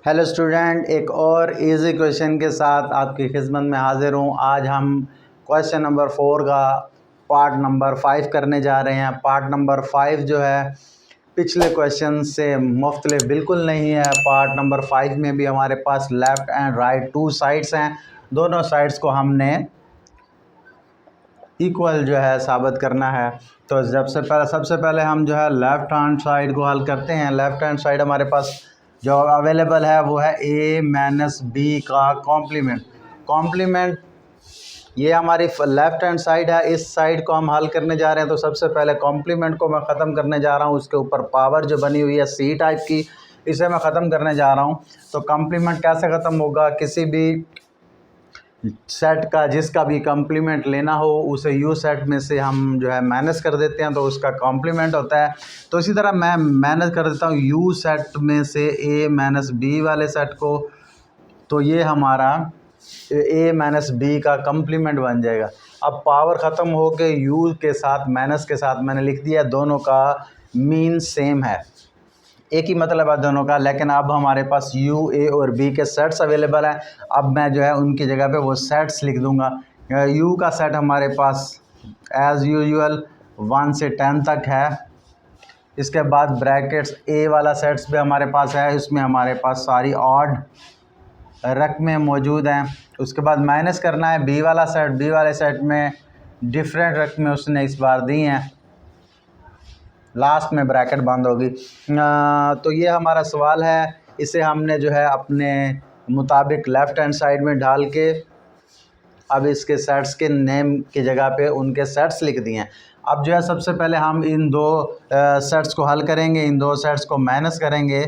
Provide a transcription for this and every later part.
Hello student, एक और easy question के साथ आपकी खिदमत में हाजिर हूँ। आज हम क्वेश्चन नंबर 4 का पार्ट नंबर 5 करने जा रहे हैं। पार्ट नंबर 5 जो है पिछले क्वेश्चन से मुख्तलिफ बिल्कुल नहीं है। पार्ट नंबर 5 में भी हमारे पास लेफ़्ट एंड राइट 2 साइड्स हैं। दोनों साइड्स को हमने इक्वल जो है साबित करना है। तो सबसे पहले हम जो है लेफ़्ट हैंड साइड को हल करते हैं। लेफ़्ट हैंड साइड हमारे पास जो अवेलेबल है वो है a माइनस बी का कॉम्प्लीमेंट। ये हमारी लेफ़्ट हैंड साइड है। इस साइड को हम हल करने जा रहे हैं। तो सबसे पहले कॉम्प्लीमेंट को मैं ख़त्म करने जा रहा हूँ। उसके ऊपर पावर जो बनी हुई है सी टाइप की, इसे मैं ख़त्म करने जा रहा हूँ। तो कॉम्प्लीमेंट कैसे ख़त्म होगा? किसी भी सेट का जिसका भी कॉम्प्लीमेंट लेना हो उसे यू सेट में से हम जो है माइनस कर देते हैं, तो उसका कॉम्प्लीमेंट होता है। तो इसी तरह मैं माइनस कर देता हूँ यू सेट में से ए माइनस बी वाले सेट को, तो ये हमारा ए माइनस बी का कॉम्प्लीमेंट बन जाएगा। अब पावर ख़त्म हो के यू के साथ माइनस के साथ मैंने लिख दिया, दोनों का मीन सेम है, एक ही मतलब है दोनों का। लेकिन अब हमारे पास यू ए और बी के सेट्स अवेलेबल हैं। अब मैं जो है उनकी जगह पे वो सेट्स लिख दूंगा। यू का सेट हमारे पास एज़ यूजुअल 1 से 10 तक है। इसके बाद ब्रैकेट्स ए वाला सेट्स भी हमारे पास है। इसमें हमारे पास सारी ऑड रकमें मौजूद हैं। उसके बाद माइनस करना है बी वाला सेट। बी वाले सेट में डिफरेंट रकमें उसने इस बार दी हैं, लास्ट में ब्रैकेट बंद होगी। तो ये हमारा सवाल है। इसे हमने जो है अपने मुताबिक लेफ़्ट हैंड साइड में डाल के अब इसके सेट्स के नेम की जगह पे उनके सेट्स लिख दिए हैं। अब जो है सबसे पहले हम इन दो सेट्स को हल करेंगे, इन दो सेट्स को माइनस करेंगे।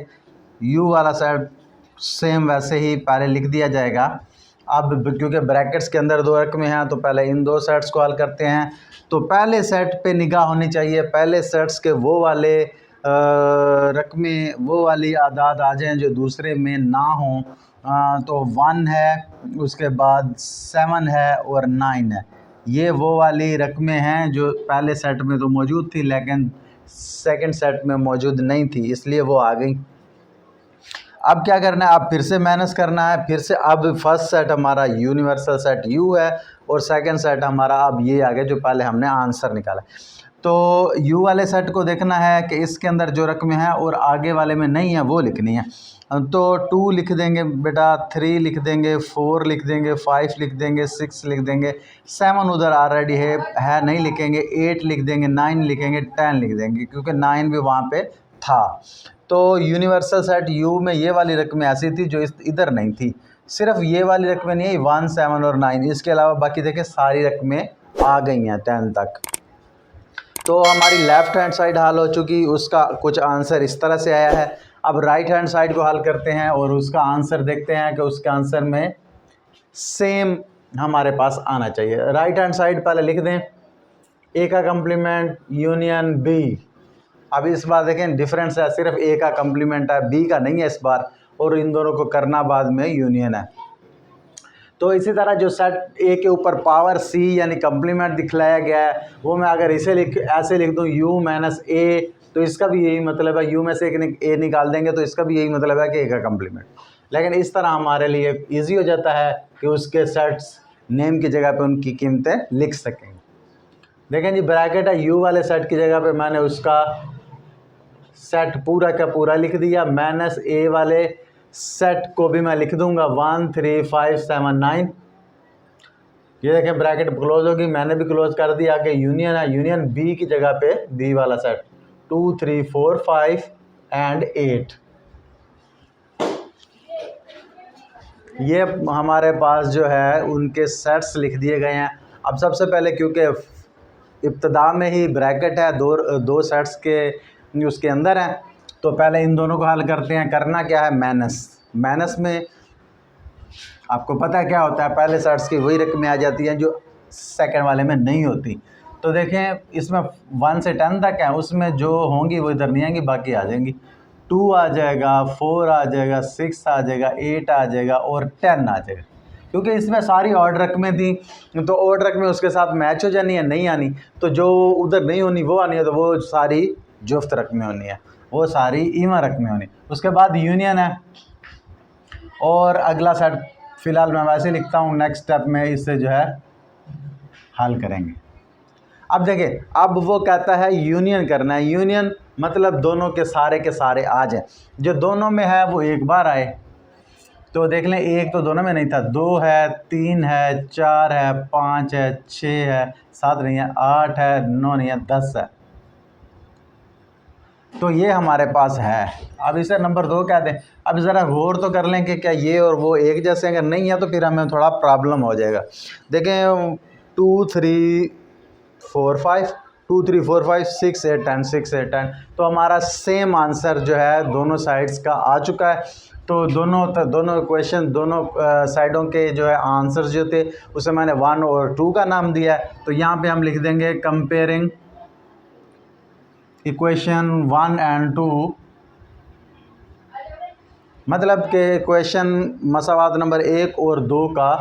यू वाला सेट सेम वैसे ही पहले लिख दिया जाएगा। अब क्योंकि ब्रैकेट्स के अंदर दो रकमें हैं तो पहले इन दो सेट्स को हल करते हैं। तो पहले सेट पे निगाह होनी चाहिए, पहले सेट्स के वो वाले रकमें, वो वाली आदाद आ जाएँ जो दूसरे में ना हों। तो 1 है, उसके बाद 7 है और 9 है। ये वो वाली रकमें हैं जो पहले सेट में तो मौजूद थी लेकिन सेकंड सेट में मौजूद नहीं थी, इसलिए वो आ गई। अब क्या करना है? अब फिर से माइनस करना है। फिर से अब फर्स्ट सेट हमारा यूनिवर्सल सेट यू है और सेकंड सेट हमारा अब ये आ गया जो पहले हमने आंसर निकाला। तो यू वाले सेट को देखना है कि इसके अंदर जो रकमें हैं और आगे वाले में नहीं है वो लिखनी है। तो 2 लिख देंगे बेटा, 3 लिख देंगे, 4 लिख देंगे, 5 लिख देंगे, 6 लिख देंगे, 7 उधर ऑलरेडी है नहीं लिखेंगे, 8 लिख देंगे, 9 लिखेंगे, 10 लिख देंगे क्योंकि 9 भी वहाँ पे था। तो यूनिवर्सल सेट यू में ये वाली रकमें ऐसी थी जो इधर नहीं थी। सिर्फ ये वाली रकमें नहीं है 1, 7 और 9, इसके अलावा बाकी देखें सारी रकमें आ गई हैं 10 तक। तो हमारी लेफ़्ट हैंड साइड हल हो चुकी, उसका कुछ आंसर इस तरह से आया है। अब राइट हैंड साइड को हल करते हैं और उसका आंसर देखते हैं कि उसके आंसर में सेम हमारे पास आना चाहिए। राइट हैंड साइड पहले लिख दें, ए का कॉम्प्लीमेंट यूनियन बी। अब इस बार देखें डिफरेंस है, सिर्फ ए का कॉम्प्लीमेंट है, बी का नहीं है इस बार, और इन दोनों को करना बाद में यूनियन है। तो इसी तरह जो सेट ए के ऊपर पावर सी यानी कॉम्प्लीमेंट दिखलाया गया है वो मैं अगर इसे ऐसे लिख दूँ यू माइनस ए, तो इसका भी यही मतलब है। यू में से एक ए निकाल देंगे तो इसका भी यही मतलब है कि ए का कॉम्प्लीमेंट। लेकिन इस तरह हमारे लिए इजी हो जाता है कि उसके सेट्स नेम की जगह पे उनकी कीमतें लिख सकेंगे। देखें जी, ब्रैकेट है, यू वाले सेट की जगह पे मैंने उसका सेट पूरा का पूरा लिख दिया। माइनस ए वाले सेट को भी मैं लिख दूंगा 1, 3, 5, 7, 9। ये देखें ब्रैकेट क्लोज होगी, मैंने भी क्लोज कर दिया। आगे यूनियन है, यूनियन बी की जगह पे बी वाला सेट 2, 3, 4, 5 एंड 8। ये हमारे पास जो है उनके सेट्स लिख दिए गए हैं। अब सबसे पहले क्योंकि इब्तदा में ही ब्रैकेट है, दो सेट्स के उसके अंदर हैं, तो पहले इन दोनों को हल करते हैं। करना क्या है? माइनस में आपको पता है क्या होता है, पहले सेट्स की वही रकमें आ जाती हैं जो सेकंड वाले में नहीं होती। तो देखें इसमें 1 से 10 तक है, उसमें जो होंगी वो इधर नहीं आएंगी, बाकी आ जाएंगी। 2 आ जाएगा, 4 आ जाएगा, 6 आ जाएगा, 8 आ जाएगा और 10 आ जाएगा। क्योंकि इसमें सारी ऑड रकमें थी तो ऑड रकमें उसके साथ मैच हो जानी है, नहीं आनी तो जो उधर नहीं होनी वो आनी है, तो वो सारी जुफ्त रकमें होनी है, वो सारी इवन रकमें होनी। उसके बाद यूनियन है, और अगला सेट फ़िलहाल मैं वैसे लिखता हूँ, नेक्स्ट स्टेप में इससे जो है हल करेंगे। अब देखिए, अब वो कहता है यूनियन करना है। यूनियन मतलब दोनों के सारे आ जाए। जो दोनों में है वो एक बार आए, तो देख लें एक तो दोनों में नहीं था, 2 है, 3 है, 4 है, 5 है, 6 है, 7 नहीं है, 8 है, 9 नहीं है, 10 है। तो ये हमारे पास है। अब इसे नंबर 2 कह दें। अब ज़रा गौर तो कर लें कि क्या ये और वो एक जैसे, अगर नहीं है तो फिर हमें थोड़ा प्रॉब्लम हो जाएगा। देखें 2 3 4 5 2 3 4 5 6 8 10 6 8 10, तो हमारा सेम आंसर जो है दोनों साइड्स का आ चुका है। तो दोनों क्वेश्चन, दोनों साइडों के जो है आंसर जो थे उसे मैंने 1 और 2 का नाम दिया है। तो यहाँ पे हम लिख देंगे कंपेयरिंग इक्वेशन 1 एंड 2, मतलब कि क्वेश्चन मसावात नंबर 1 और 2 का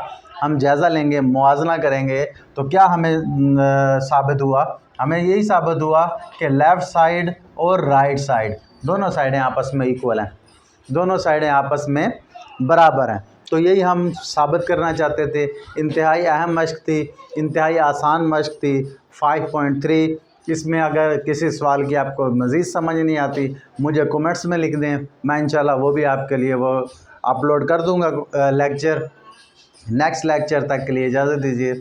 हम जायज़ा लेंगे, मुआजना करेंगे। तो क्या हमें साबित हुआ? हमें यही साबित हुआ कि लेफ़्ट साइड और राइट साइड दोनों साइडें आपस में इक्वल हैं, दोनों साइडें आपस में बराबर हैं। तो यही हम साबित करना चाहते थे। इंतहाई अहम मश्क थी, इंतहाई आसान मश्क थी। 5.3। इसमें अगर किसी सवाल की आपको मज़ीद समझ नहीं आती, मुझे कमेंट्स में लिख दें, मैं इंशाल्लाह वो भी आपके लिए वो अपलोड कर दूंगा लेक्चर। नेक्स्ट लेक्चर तक के लिए इजाज़त दीजिए।